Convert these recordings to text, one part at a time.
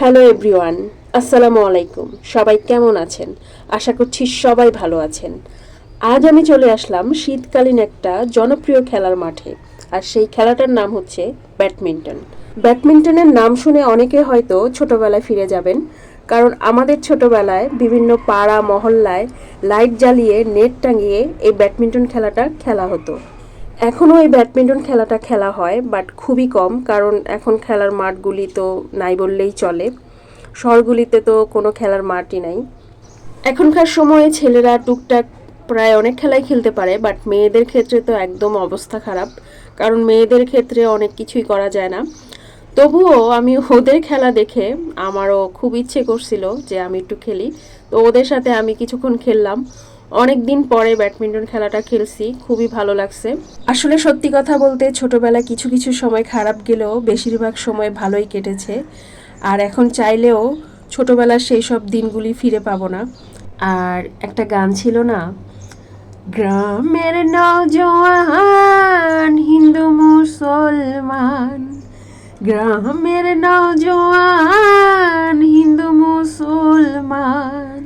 Hello everyone, আসসালামু আলাইকুম। সবাই কেমন আছেন? আশা করছি সবাই ভালো আছেন। আজ আমি চলে আসলাম শীতকালীন একটা জনপ্রিয় খেলার মাঠে। আর সেই খেলাটার নাম হচ্ছে ব্যাডমিন্টন। ব্যাডমিন্টনের নাম শুনে অনেকে হয়তো ছোটবেলায় ফিরে যাবেন, কারণ আমাদের ছোটবেলায় বিভিন্ন পাড়া মহল্লায় লাইট জ্বালিয়ে নেট টাঙিয়ে এই ব্যাডমিন্টন খেলাটা খেলা হতো। এখনও এই ব্যাডমিন্টন খেলাটা খেলা হয়, বাট খুবই কম, কারণ এখন খেলার মাঠগুলি তো নাই বললেই চলে। শহরগুলিতে তো কোনো খেলার মাঠই নাই। এখনকার সময়ে ছেলেরা টুকটাক প্রায় অনেক খেলাই খেলতে পারে, বাট মেয়েদের ক্ষেত্রে তো একদম অবস্থা খারাপ, কারণ মেয়েদের ক্ষেত্রে অনেক কিছুই করা যায় না। তবুও আমি ওদের খেলা দেখে আমারও খুব ইচ্ছে করছিল যে আমি একটু খেলি। তো ওদের সাথে আমি কিছুক্ষণ খেললাম। অনেক দিন পরে ব্যাডমিন্টন খেলাটা খেলছি, খুবই ভালো লাগছে। আসলে সত্যি কথা বলতে ছোটবেলায় কিছু কিছু সময় খারাপ গেলেও বেশিরভাগ সময় ভালোই কেটেছে। আর এখন চাইলেও ছোটবেলার সেই সব দিনগুলি ফিরে পাবো না। আর একটা গান ছিল না, গ্রামের নওজোয়ান হিন্দু মুসলমান, গ্রামের নওজোয়ান হিন্দু মুসলমান,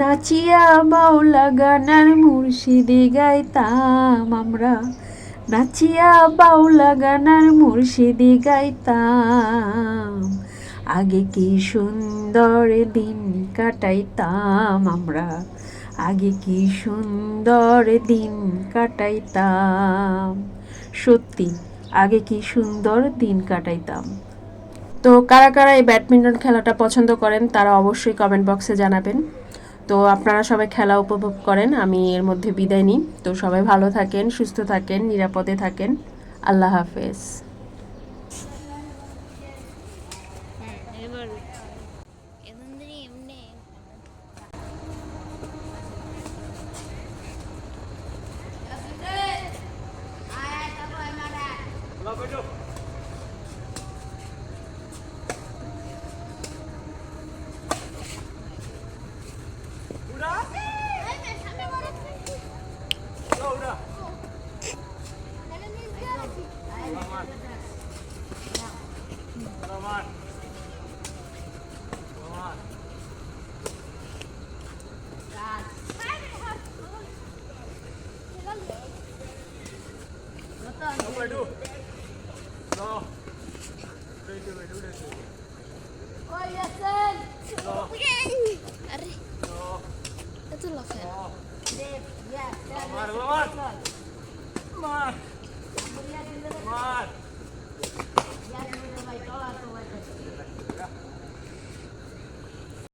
নাচিয়া বাউলা গানার মুর্শিদি গাইতাম আমরা, নাচিয়া বাউলা গানার মুর্শিদি গাইতাম, আগে কি সুন্দর দিন কাটাইতাম আমরা, আগে কি সুন্দর দিন কাটাইতাম। সত্যি, আগে কি সুন্দর দিন কাটাইতাম। তো কারা কারা এই ব্যাডমিন্টন খেলাটা পছন্দ করেন তারা অবশ্যই কমেন্ট বক্সে জানাবেন। তো আপনারা সবাই খেলা উপভোগ করেন, আমি এর মধ্যে বিদায় নিই। তো সবাই ভালো থাকেন, সুস্থ থাকেন, নিরাপদে থাকেন। আল্লাহ হাফেজ। Itu loh kan. Mar.